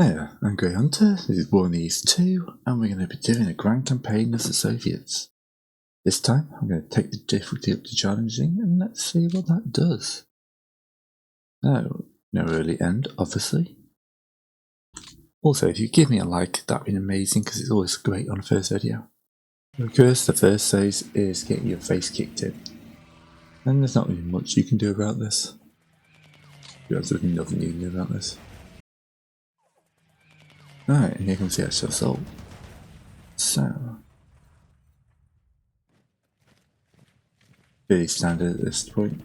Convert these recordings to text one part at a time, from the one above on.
Hey, I'm Grey Hunter, this is War in the East 2, and we're going to be doing a grand campaign of the Soviets. This time, I'm going to take the difficulty up to challenging, and let's see what that does. No early end, obviously. Also, if you give me a like, that'd be amazing, because it's always great on the first video. Of course, the first phase is getting your face kicked in. And there's not really much you can do about this. There's nothing you can do about this. Alright, and here comes the actual assault. So, pretty standard at this point.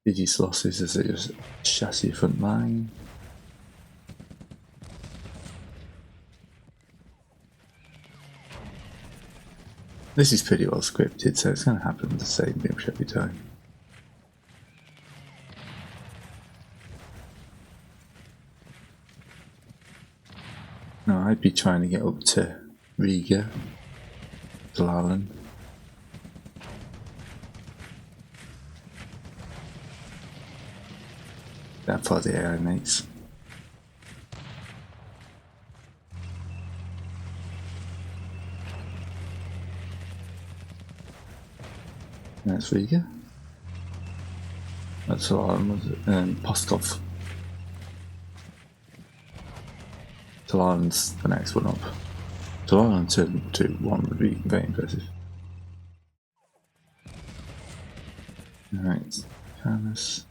Reduce losses as it was chassis front line. This is pretty well scripted, so it's going to happen the same thing every time. Now I'd be trying to get up to Riga, Dlalan. That for the AI mates. That's Riga. That's Dlalan and Pskov. Dlalan's the next one up. Dlalan turn 2-1 would be very impressive. Alright, Camus.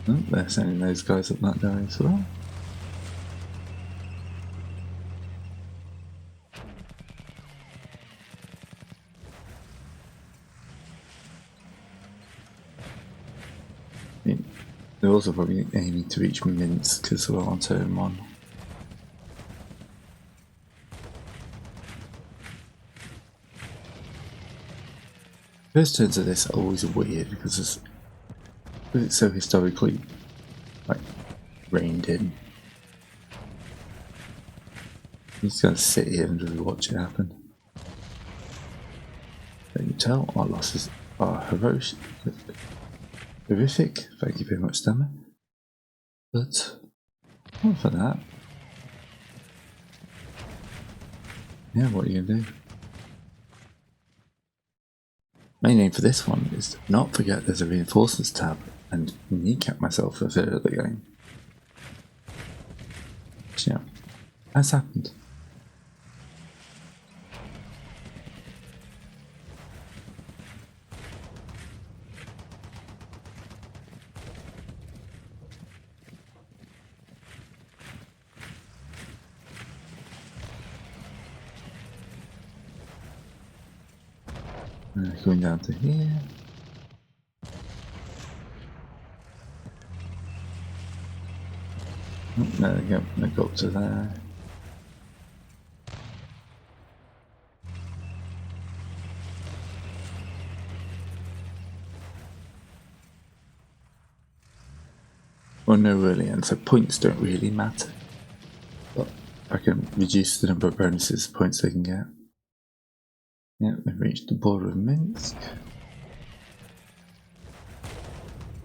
Oh, they're sending those guys up that way as well. They're also probably aiming to reach Minsk as well on turn 1. First turns of this are always weird because it's so historically reined in. I'm just going to sit here and really watch it happen. Can you tell our losses are horrific. Thank you very much, Stammer. But not for that. Yeah, what are you going to do? Main aim for this one is to not forget there's a reinforcements tab and kneecap myself for a third of the game. Yeah, that's happened. Going down to here. Oh, there we go, I got to there. Well, no really, and so points don't really matter. But I can reduce the number of bonuses points they can get. Yeah, they've reached the border of Minsk.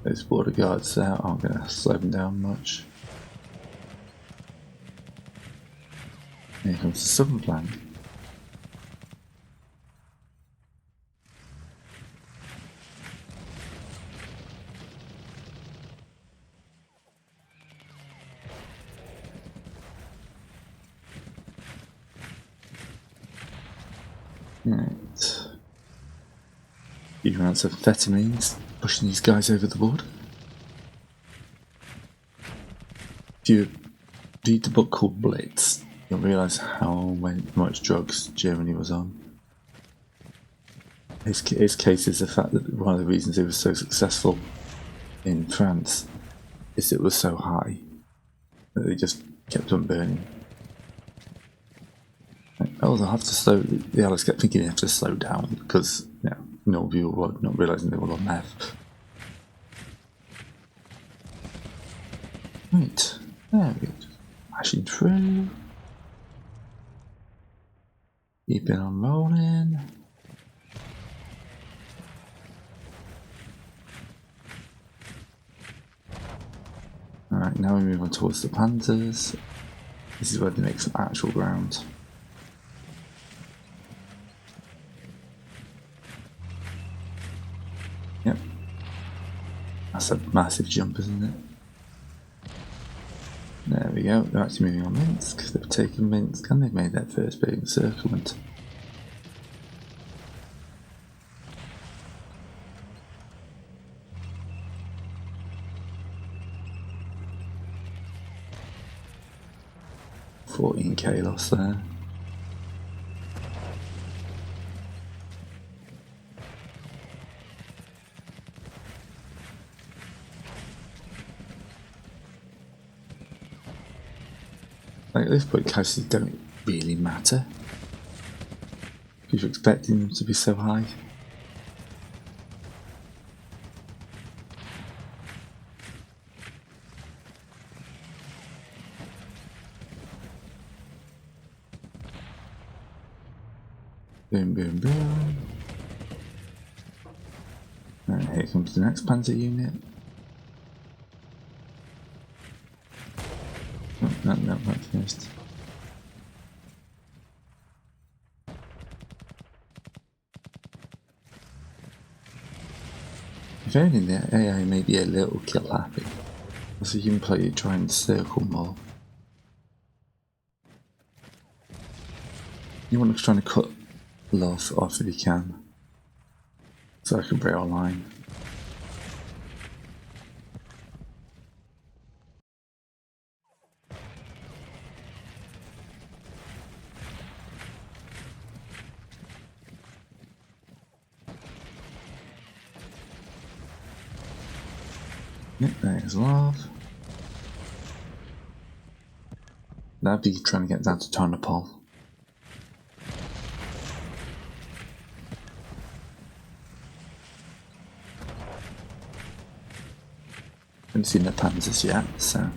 Those border guards there aren't going to slow them down much. Here comes the southern flank. Right. Huge amounts of amphetamines pushing these guys over the border. If you read the book called Blitz, you'll realise how much drugs Germany was on. His case is the fact that one of the reasons it was so successful in France is it was so high that they just kept on burning. Oh, they'll have to slow. The Allies kept thinking they have to slow down because no people were not realising they were on meth. Right, there we go. Just mashing through. Keeping on rolling. Right, now we move on towards the Panzers. This is where they make some actual ground. Yep. That's a massive jump, isn't it? There we go, they're actually moving on Minsk. They've taken Minsk and they've made their first big encirclement. $14k loss there. Like at this point, casualties don't really matter because you're expecting them to be so high. Boom, boom, boom. And here comes the next panzer unit. Oh, no, not finished. If only the AI may be a little kill happy, so you can play try and circle more. You want to try and cut loss off if you can, so I can break our line. Yep, there's love. That'd be trying to get down to Tarnopol. Haven't seen the panzers yet, so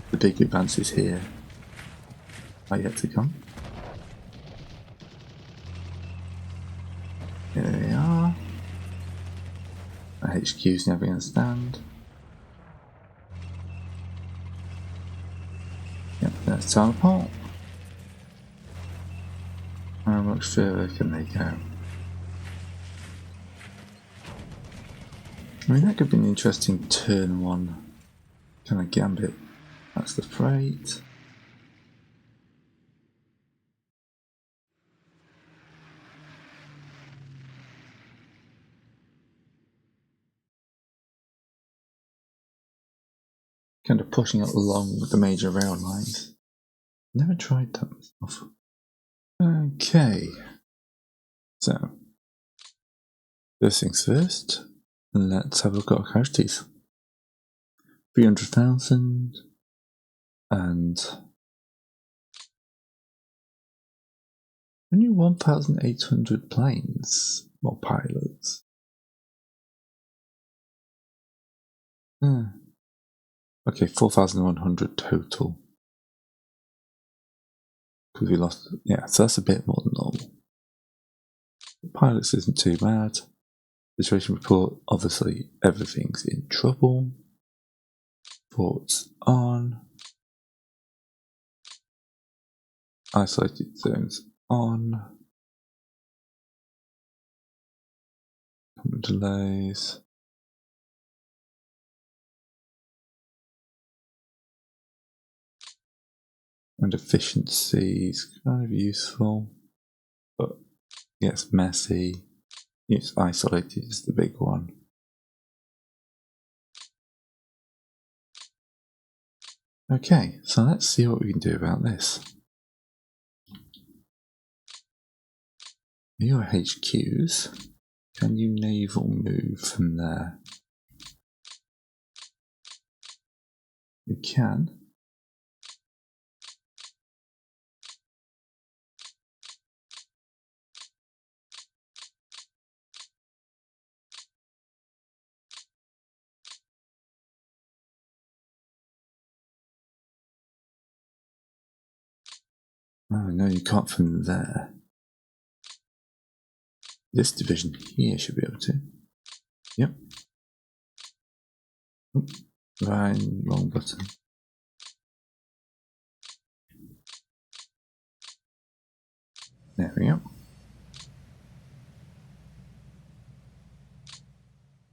the big advances here are yet to come. Here they are. The HQ's never going to stand. Yep, there's Tarnopol. How much further can they go? I mean, that could be an interesting turn one kind of gambit. That's the freight. Kind of pushing it along with the major rail lines. Never tried that myself. Okay. So, first things first, let's have a look at our casualties. 300,000 and only 1,800 planes or pilots. Okay, 4,100 total. Because we lost, yeah, so that's a bit more than normal. Pilots isn't too bad. Situation report, obviously everything's in trouble. Ports on. Isolated zones on. Common delays. And efficiency is kind of useful, but yeah, it's messy. It's isolated is the big one. Okay, so let's see what we can do about this. Your HQs, can you naval move from there? You can. Oh no, you can't from there. This division here should be able to. Yep. Right, wrong button. There we go.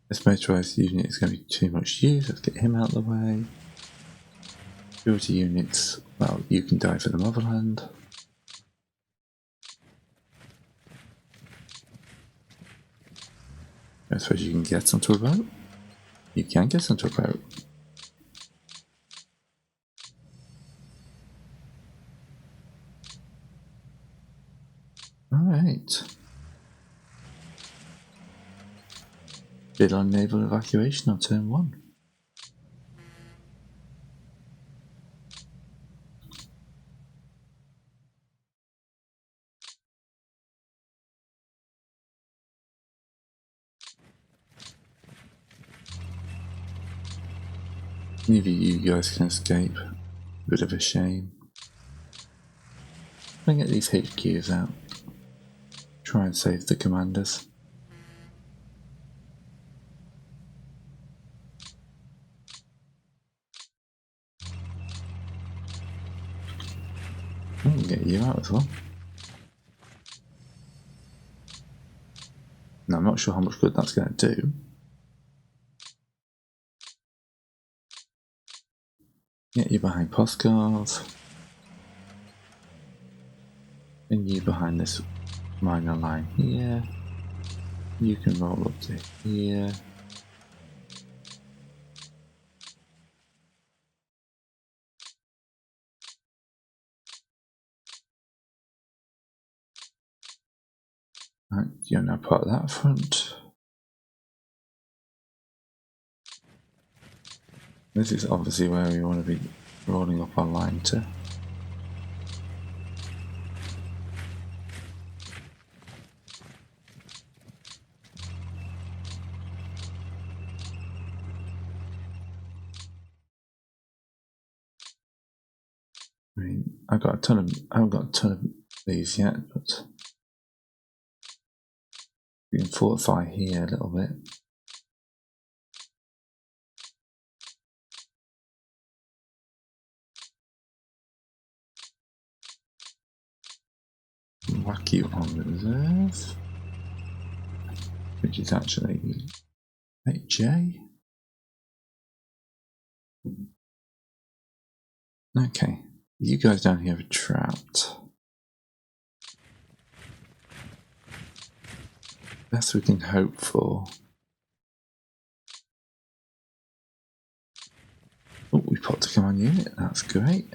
This motorised unit is going to be too much use. Let's get him out of the way. Security units, well, you can die for the motherland. I suppose you can get onto a boat. You can get onto a boat. Alright. Bid on naval evacuation on turn 1. Neither you guys can escape. Bit of a shame. I'm gonna get these HQs out. Try and save the commanders. I can get you out as well. Now I'm not sure how much good that's going to do. Get you behind postcards. And you behind this minor line here. You can roll up to here. Right, you're now part of that front. This is obviously where we want to be rolling up our line to. I mean, I haven't got a ton of these yet, but we can fortify here a little bit. Whack you on reserve, which is actually J. Okay, you guys down here are trapped. Best we can hope for. Oh, we popped a command unit, that's great.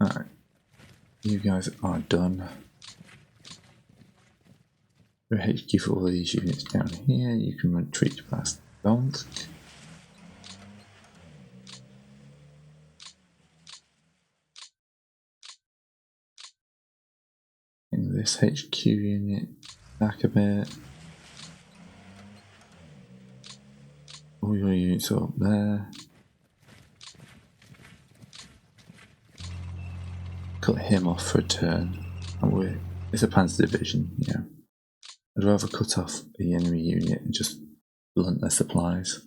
Alright, you guys are done. For HQ for all these units down here, you can retreat past Donsk. In this HQ unit back a bit. All your units are up there. Cut him off for a turn. And it's a Panzer division, yeah. I'd rather cut off the enemy unit and just blunt their supplies.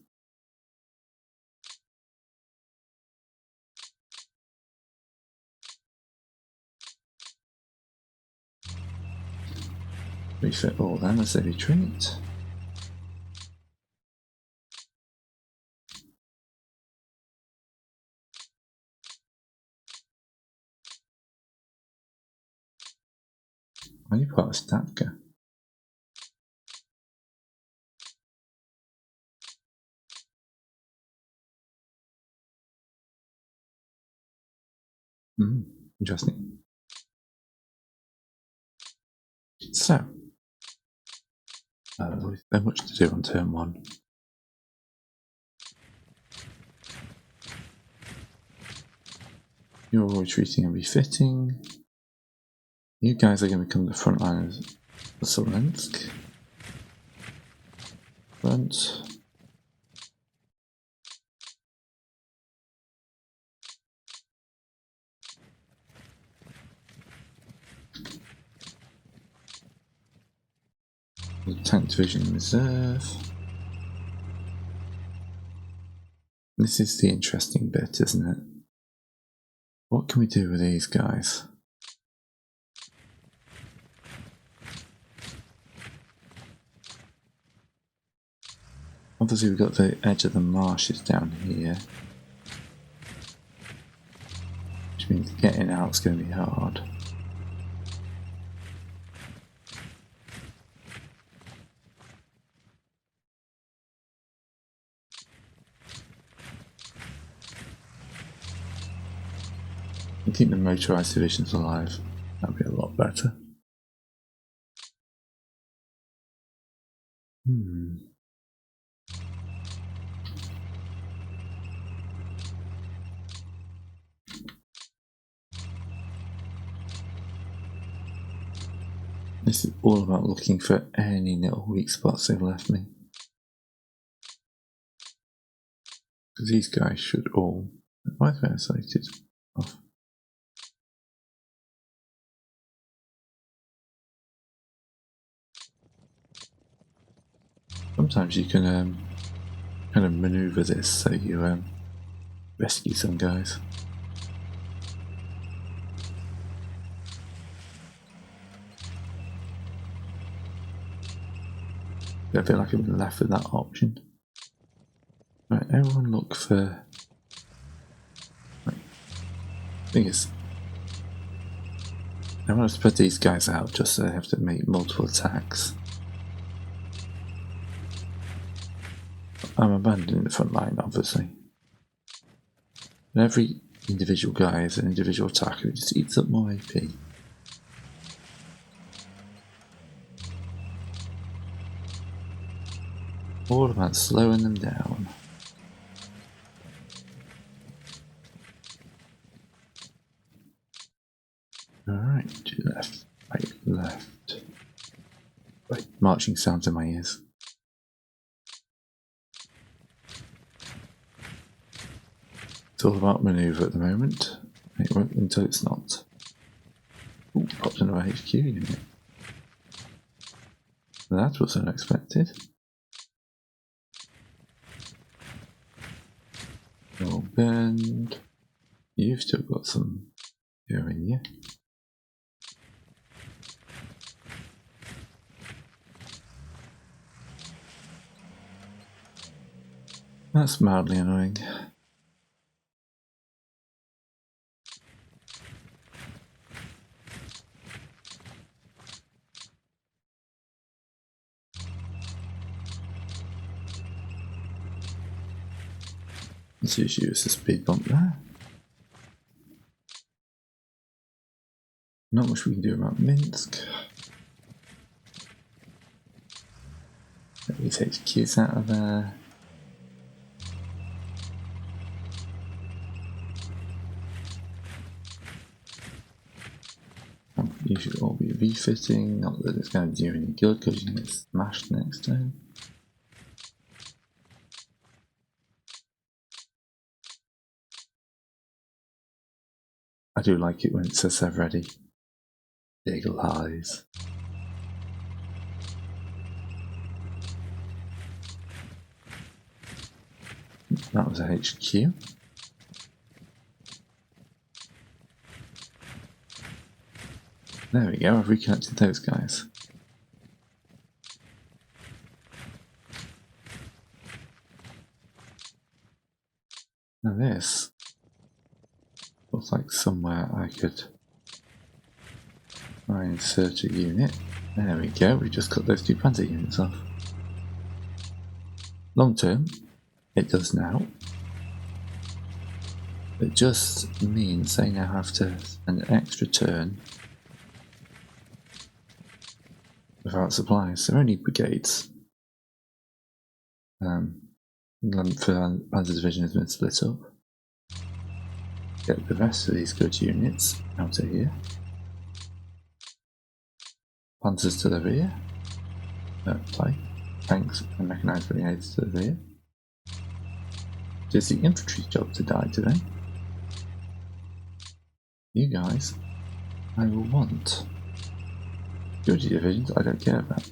Refit all them as they retreat. Are you part of Stavka? Interesting. So, there's so much to do on turn 1. You're all retreating and refitting. You guys are going to become the front liners of Smolensk. Front. The tank division in reserve. This is the interesting bit, isn't it? What can we do with these guys? Obviously we've got the edge of the marshes down here, which means getting out's going to be hard. And keep the motorised divisions alive. That'd be a lot better. This is all about looking for any little weak spots they've left me. Because these guys should all... Why is that isolated off? Sometimes you can kind of maneuver this so you rescue some guys. I feel like I've been left with that option. Right, everyone look for... Right. Thing is, I want to spread these guys out just so they have to make multiple attacks. I'm abandoning the front line, obviously. And every individual guy is an individual attacker, it just eats up more AP. All about slowing them down. Alright, to left, right, left. Right, marching sounds in my ears. It's all about manoeuvre at the moment. It won't until it's not. Ooh, popped another HQ unit. That was unexpected. No bend. You've still got some here in you. That's mildly annoying. Let's just use the speed bump there. Not much we can do about Minsk. Get these HQs out of there. You should all be refitting, not that it's going to do any good because you can get smashed next time. I do like it when it says they're ready. Big lies. That was a HQ. There we go, I've reconnected those guys. Now this looks like somewhere I could try and insert a unit. There we go, we just cut those two panzer units off. Long term, it does now. It just means they now have to spend an extra turn without supplies. They're only brigades. For Panzer Division has been split up. Get the rest of these good units out of here. Panzers to the rear. Play. Tanks and mechanised brigades to the rear. It is the infantry's job to die today. You guys, I will want. Security divisions I don't care about.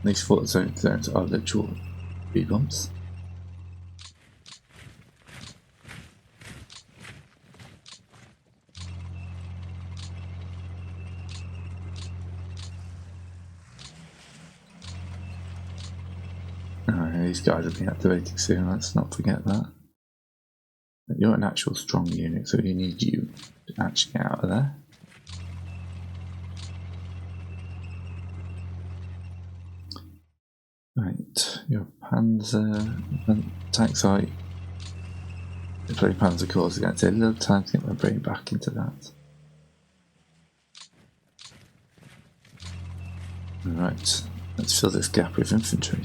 These fault zones are literal speed bumps. These guys will be activating soon, let's not forget that. But you're an actual strong unit, so we need you to actually get out of there. Right, your Panzer attack site. The bloody Panzer Corps is going to take a little time to get my brain back into that. Alright, let's fill this gap with infantry.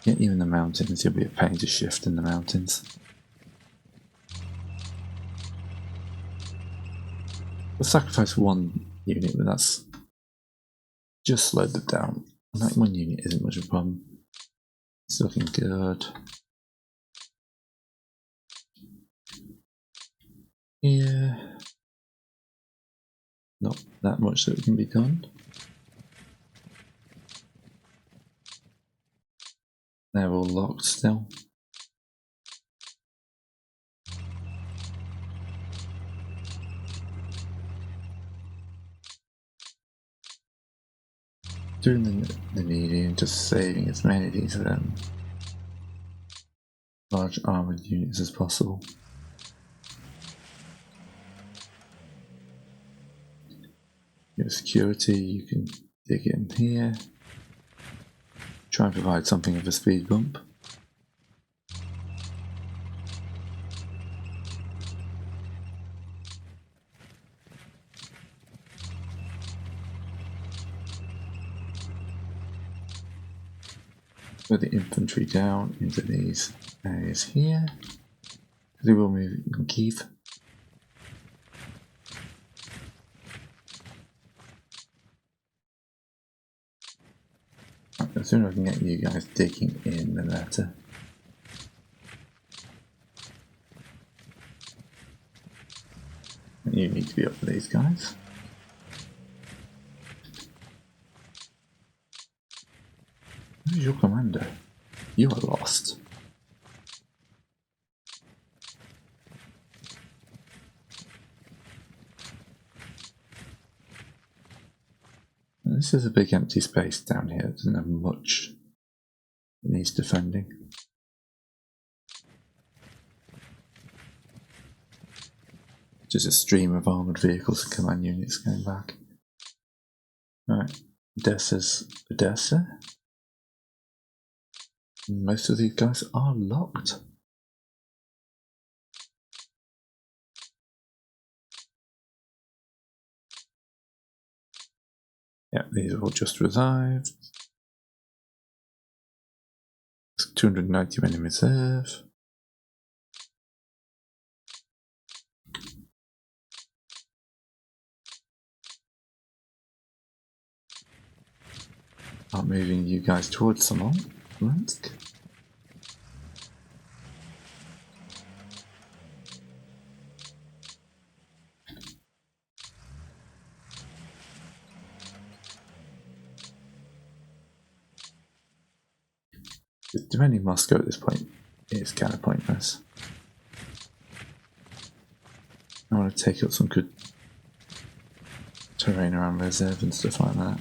Get you in the mountains, you'll be a pain to shift in the mountains. We'll sacrifice one unit, but that's just slowed them down. And that one unit isn't much of a problem. It's looking good. Yeah. Not that much that can be done. They're all locked still. Doing the needy and just saving as many of these large armoured units as possible. Your security, you can dig in here. Try and provide something of a speed bump. Put the infantry down into these areas here. They will move in Kiev. The sooner I can get you guys digging in, the better. You need to be up for these guys. Who's your commander? You are lost. This is a big empty space down here. It doesn't have much that needs defending. Just a stream of armoured vehicles and command units going back. Right, Odessa. Most of these guys are locked. Yeah, these are all just revived. 290 men in reserve. I'm moving you guys towards Smolensk. Defending Moscow at this point is kind of pointless. I want to take up some good terrain around reserve and stuff like that.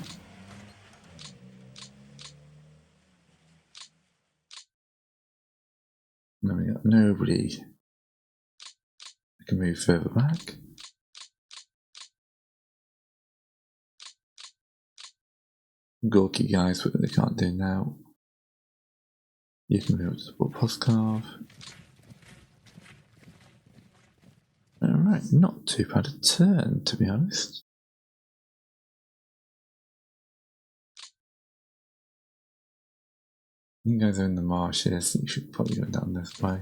And then we got nobody that can move further back. Gorky guys, what they can't do now. You can move to support Poskov. Alright, not too bad a turn, to be honest. You guys are in the marshes, you should probably go down this way.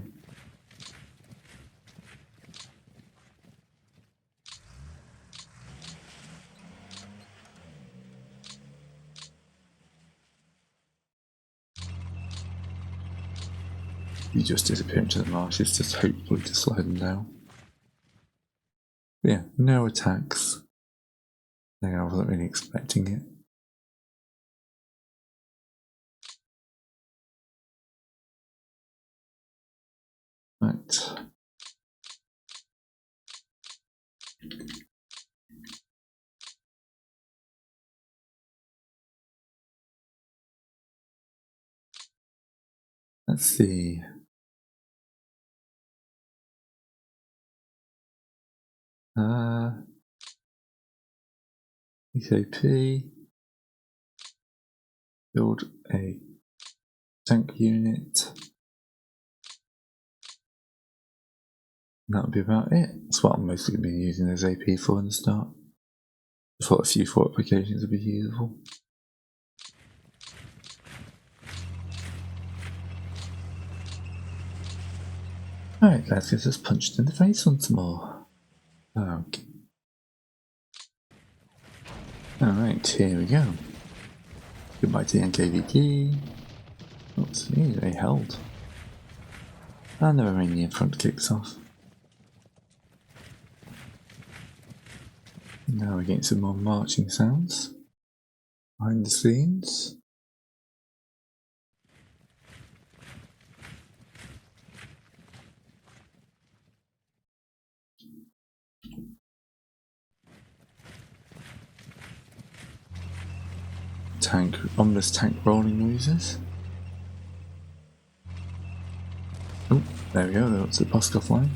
You just disappear into the marshes, just hopefully to slow them down. But yeah, no attacks. I wasn't really expecting it. Right. Let's see. EKP. Build a tank unit. That'll be about it. That's what I'm mostly going to be using as AP for in the start. I thought a few fortifications would be useful. Alright, let's get us punched in the face once more. Okay. Alright, here we go. Goodbye to the NKVD. Oops, they held. And the Romanian front kicks off. Now we're getting some more marching sounds behind the scenes. Ominous tank rolling noises. Oh, there we go, that's the Poskov line.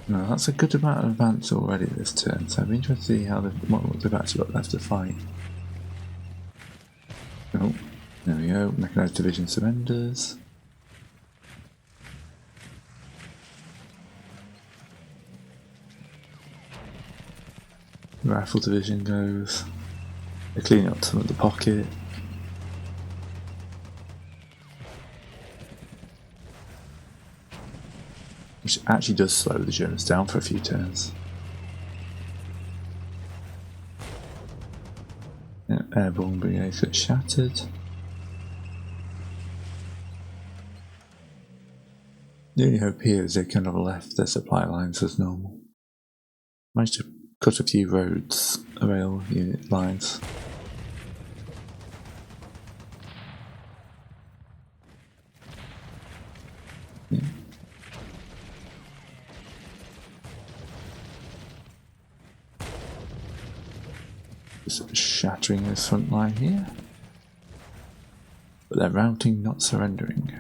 No, that's a good amount of advance already this turn, so I'd be interested to see how what they've actually got left to fight. Oh, there we go, Mechanized Division surrenders. Rifle Division goes. They're cleaning up some of the pocket. Which actually does slow the Germans down for a few turns. Yeah, airborne brigades get shattered. The only hope here is they kind of left their supply lines as normal. Managed to cut a few roads, rail unit lines. Yeah. Just shattering this front line here. But they're routing, not surrendering.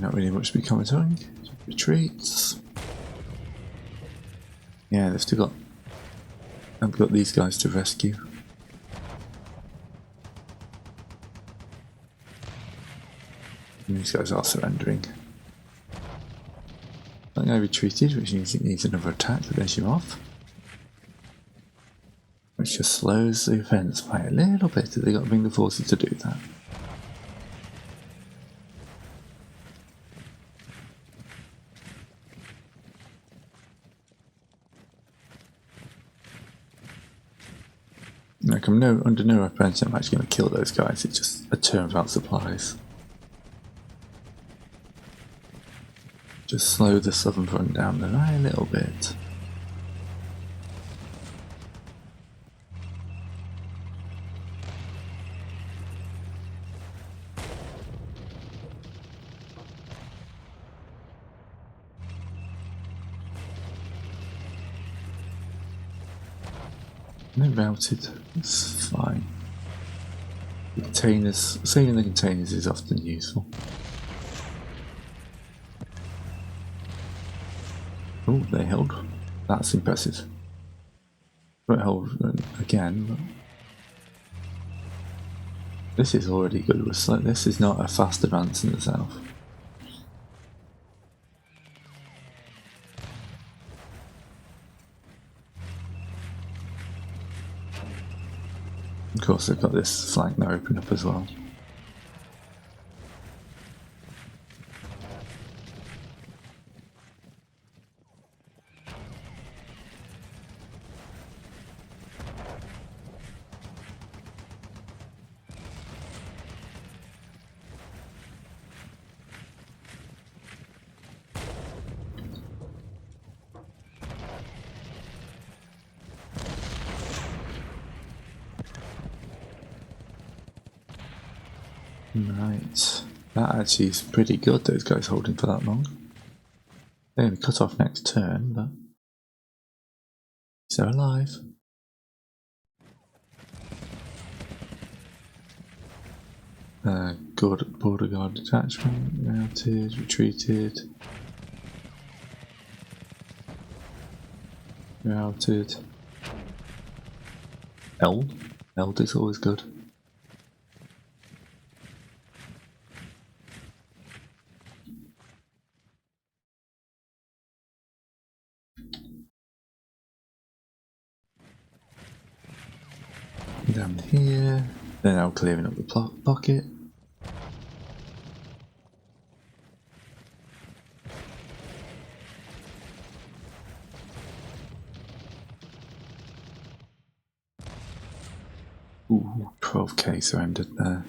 Not really much to be commenting. Retreats. Yeah, they've still got. I've got these guys to rescue. And these guys are surrendering. I think I retreated, which means it needs another attack to finish him off. Which just slows the offence by a little bit. They've got to bring the forces to do that. Like I'm under no apprehension I'm actually going to kill those guys. It's just a turn without supplies. Just slow the southern front down a little bit. They're routed. It's fine. The containers, saving the containers is often useful. Oh, they held. That's impressive. Won't hold again, but this is already good. This is not a fast advance in the south. course, they've got this flank now open up as well. Right, that actually is pretty good, those guys holding for that long. They're going to cut off next turn, but they're alive. Good border guard detachment, routed, retreated. Routed. Eld? Eld is always good. Down here, they're now clearing up the pocket. Ooh, 12k surrendered there.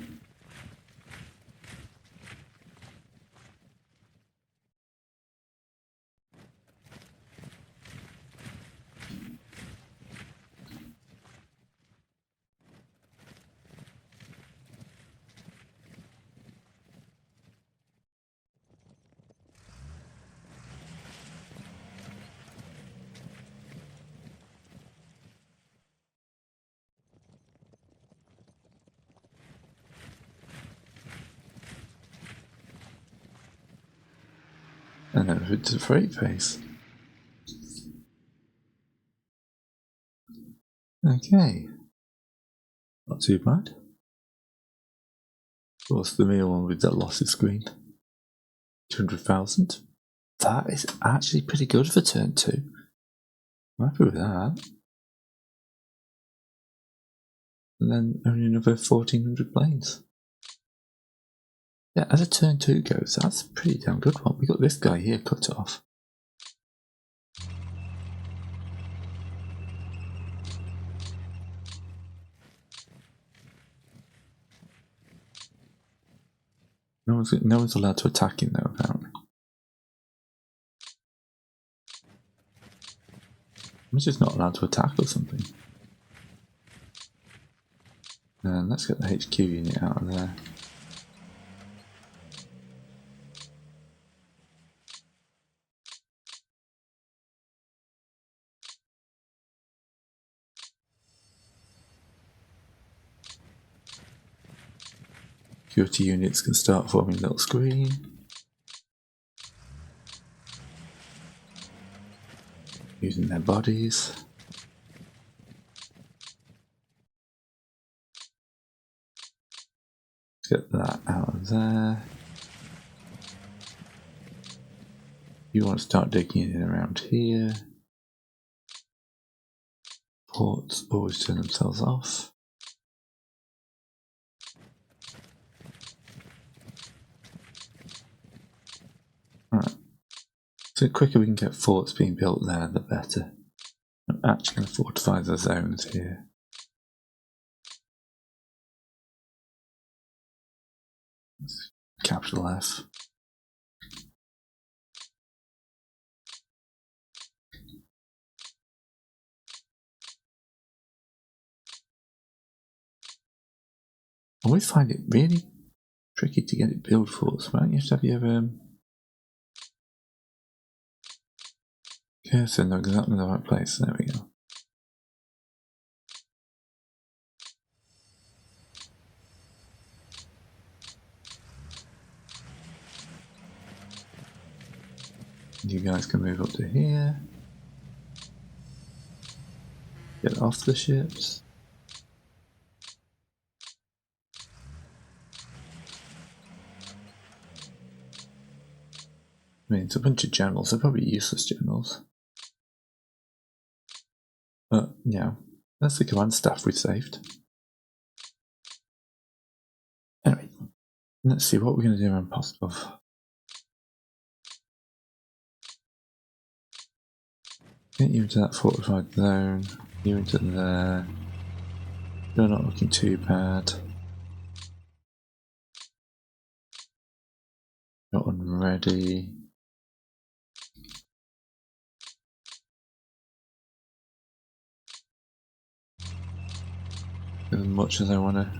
And then over to the freight phase. Okay. Not too bad. Of course, the meal one with that losses screen. 200,000. That is actually pretty good for turn 2. I'm happy with that. And then only another 1,400 planes. Yeah, as a turn 2 goes, that's a pretty damn good one. We got this guy here cut off. No one's allowed to attack him though, apparently. I'm just not allowed to attack or something. And let's get the HQ unit out of there. Security units can start forming a little screen. Using their bodies. Let's get that out of there. You want to start digging in around here. Ports always turn themselves off. Alright. So the quicker we can get forts being built there, the better. I'm actually going to fortify the zones here. Capital F. I always find it really tricky to get it built forts, right? You have to have your cursor in exactly the right place. There we go. You guys can move up to here. Get off the ships. I mean, it's a bunch of generals. They're probably useless generals. But, yeah, that's the command staff we saved. Let's see what we're going to do around Postov. Get you into that fortified zone, you into there. You're not looking too bad. You're unready. As much as I want to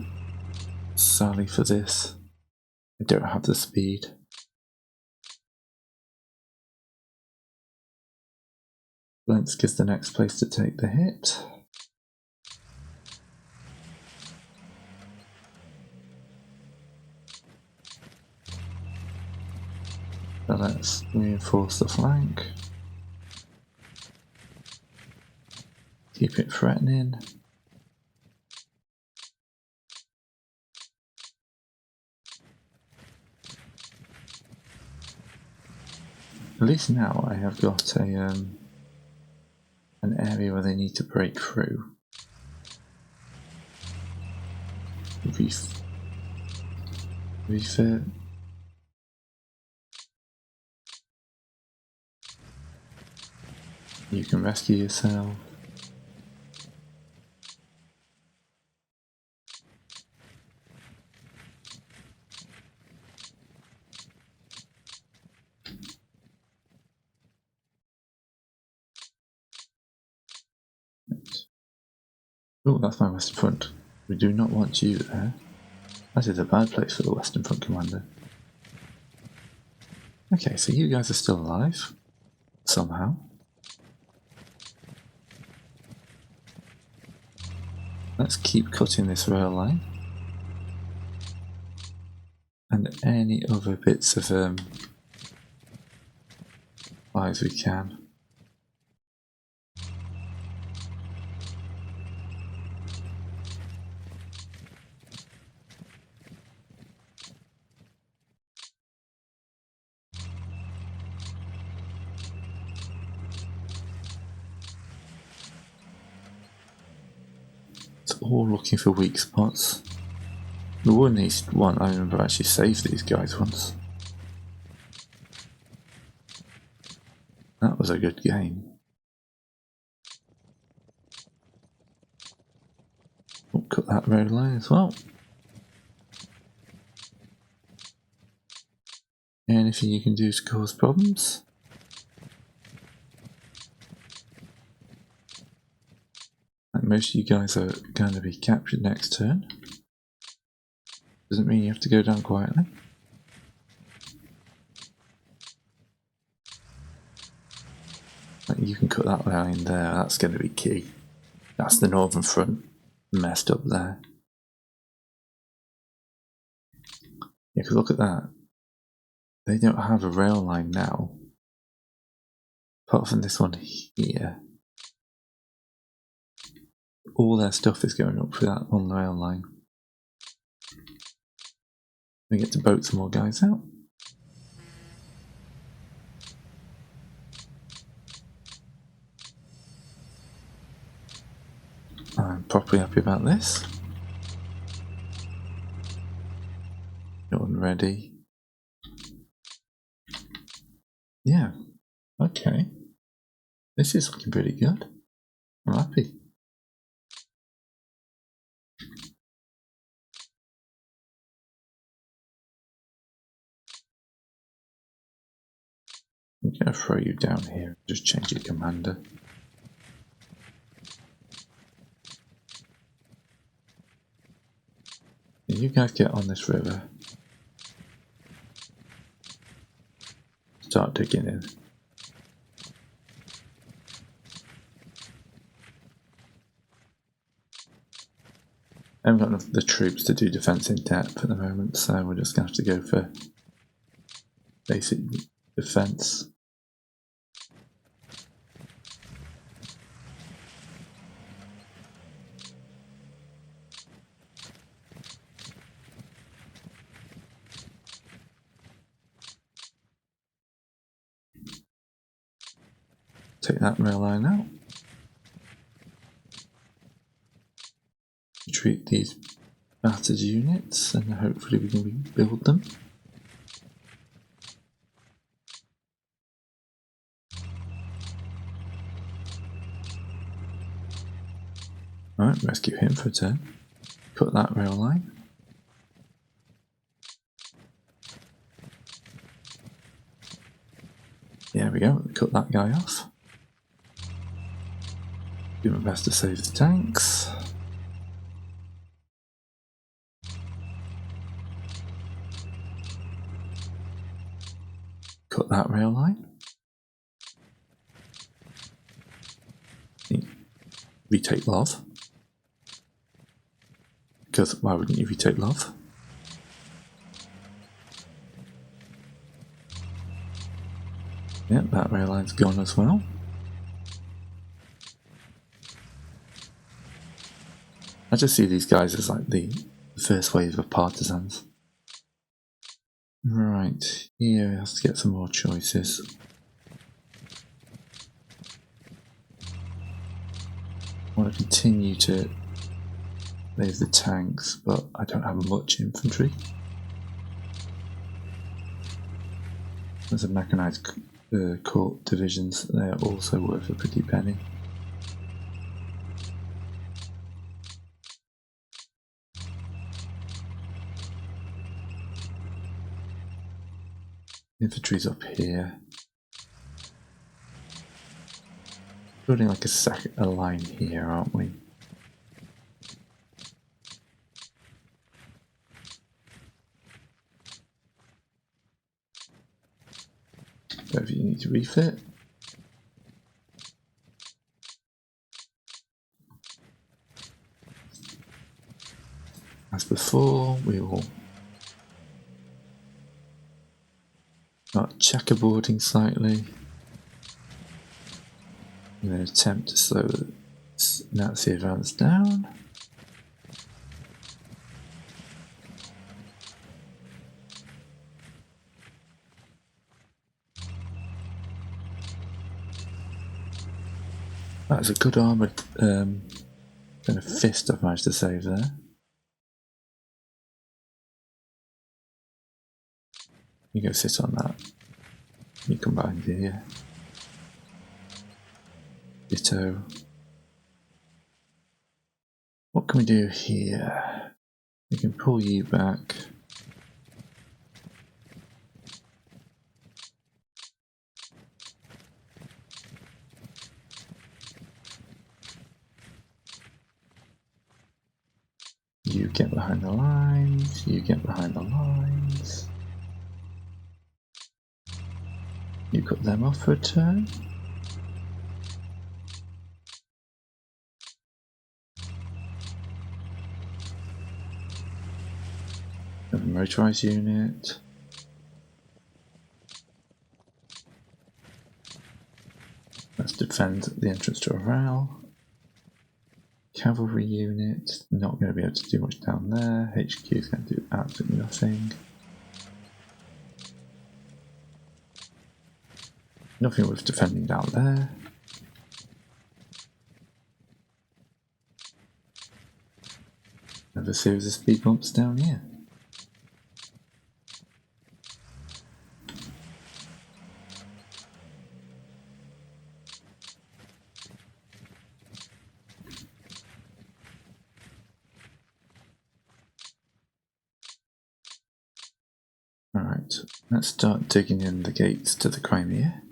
sally for this, I don't have the speed. Lensk is the next place to take the hit. So let's reinforce the flank. Keep it threatening. At least now I have got a an area where they need to break through. Refit. You can rescue yourself. Oh, that's my Western Front. We do not want you there. That is a bad place for the Western Front commander. Okay, so you guys are still alive. Somehow. Let's keep cutting this rail line. And any other bits of supplies we can. It's all looking for weak spots. The one east one, I remember actually saved these guys once. That was a good game. We'll cut that road line as well. Anything you can do to cause problems? Like most of you guys are going to be captured next turn. Doesn't mean you have to go down quietly. Like you can cut that line there, that's going to be key. That's the northern front messed up there. Yeah, because look at that. They don't have a rail line now. Apart from this one here. All their stuff is going up through that one rail line. We get to boat some more guys out. I'm properly happy about this. You're ready. Yeah, okay. This is looking pretty good. I'm happy. I'm going to throw you down here. Just change your commander. You guys get on this river. Start digging in. I haven't got enough of the troops to do defence in depth at the moment, so we're just going to have to go for basic defence. Take that rail line out. Retreat these battered units, and hopefully we can rebuild them. Alright, rescue him for a turn. Cut that rail line. There we go, cut that guy off. Do my best to save the tanks. Cut that rail line. Retake Love. Because why wouldn't you retake Love? Yeah, that rail line's gone as well. I just see these guys as like the first wave of partisans. Right, here we have to get some more choices. I want to continue to leave the tanks, but I don't have much infantry. There's a mechanized court divisions, they are also worth a pretty penny. Infantry's up here. Building like a line here, aren't we? So if you need to refit. As before, we will start checkerboarding slightly. I'm going to attempt to slow the Nazi advance down. That's a good armoured kind of fist I've managed to save there. You go sit on that. You come behind here. Ditto. What can we do here? We can pull you back. You get behind the lines. You get behind the lines. You cut them off for a turn. Have a motorized unit. Let's defend the entrance to a rail. Cavalry unit, not going to be able to do much down there. HQ is going to do absolutely nothing. Nothing worth defending down there. Have a series of speed bumps down here. Alright, let's start digging in the gates to the Crimea.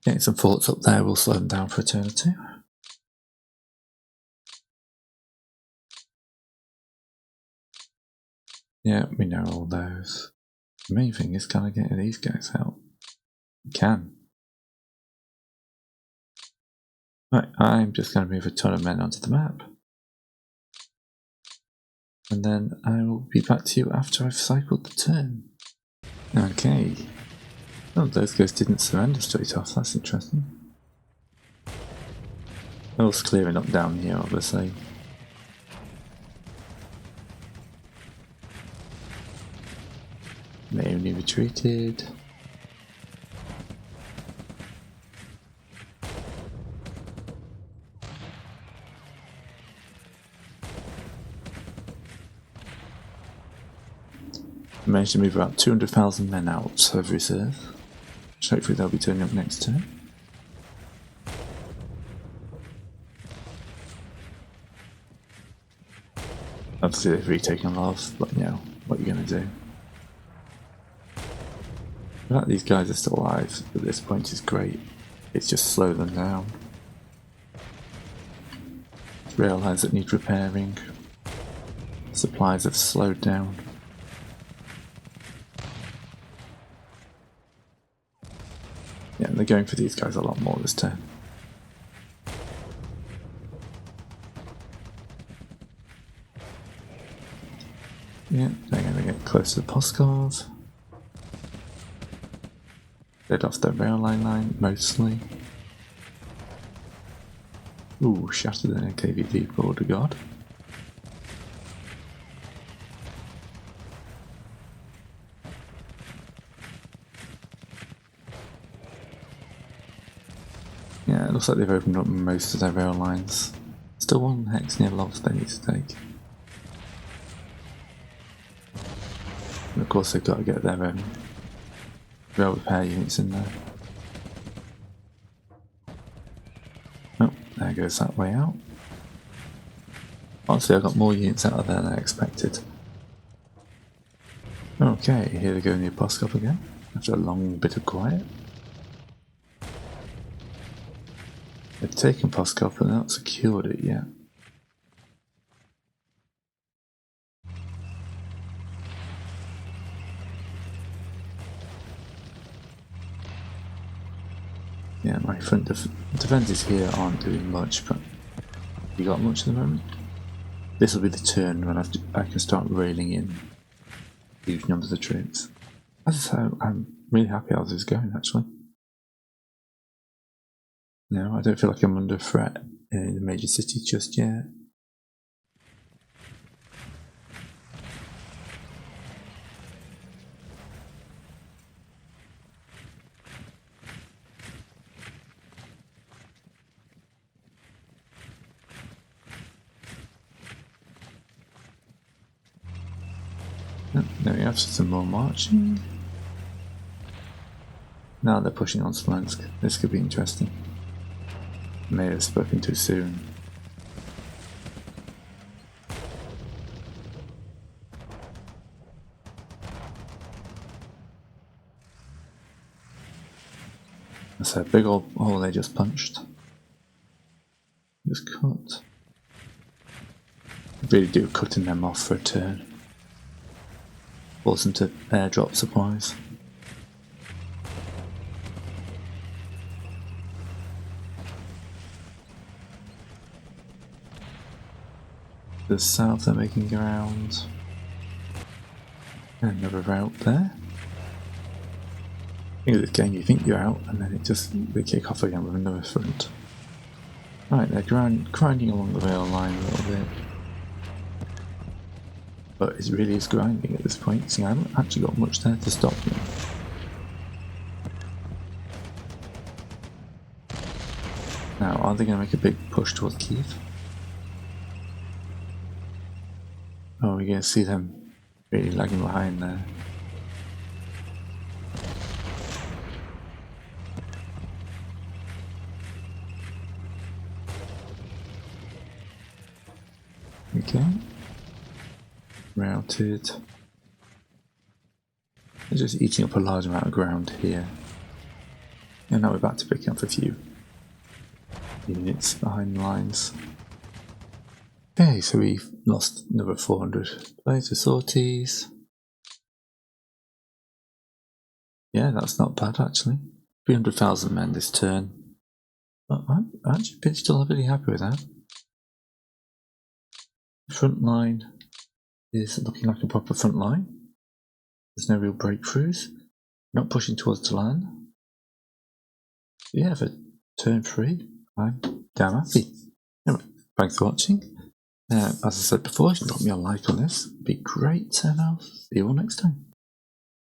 Getting some forts up there will slow them down for a turn or two. Yeah, we know all those. The main thing is, can I get these guys out? We can. Right, I'm just going to move a ton of men onto the map. And then I will be back to you after I've cycled the turn. Okay. Oh, those guys didn't surrender straight off, that's interesting. All's clearing up down here, obviously. They only retreated. Managed to move about 200,000 men out of reserve. Hopefully they'll be turning up next turn. Obviously they've retaken a lot of, but you know, what you're going to do. The fact these guys are still alive at this point is great. It's just slow them down. Rail lines that need repairing. Supplies have slowed down. Yeah, and they're going for these guys a lot more this turn. Yeah, they're going to get close to the postcards. They'd off their rail line mostly. Ooh, shattered an KVD for the god. Yeah, it looks like they've opened up most of their rail lines. Still one hex near Love they need to take. And of course they've got to get their rail repair units in there. Oh, there goes that way out. Honestly, I got more units out of there than I expected. Okay, here they go in the Apostle again, after a long bit of quiet. They've taken Poskov but not secured it yet. Yeah, my front defences here aren't doing much, but you got much at the moment? This will be the turn when I can start railing in huge numbers of troops. As I say, I'm really happy how this is going actually. No, I don't feel like I'm under threat in the major city just yet. Oh, there we have some more marching. Now they're pushing on Smolensk. This could be interesting. May have spoken too soon. That's a big old hole they just punched. Just cut. Really do cutting them off for a turn. Force them to airdrop supplies. The south they're making ground. Another route there. I think of this game, you think you're out, and then they kick off again with another front. Right, they're grinding along the rail line a little bit. But it really is grinding at this point, so I haven't actually got much there to stop them. Now, are they going to make a big push towards Kiev? Oh, we're going to see them really lagging behind there. Okay. Routed. They're just eating up a large amount of ground here. And now we're back to picking up a few units behind the lines. Okay, so we've lost another 400 players to sorties. Yeah, that's not bad actually. 300,000 men this turn. But I'm actually still really happy with that. The front line is looking like a proper front line. There's no real breakthroughs. Not pushing towards Talan. Yeah, for turn 3, I'm damn happy. Anyway, thanks for watching. As I said before, you can drop me a like on this. It'd be great, and I'll see you all next time.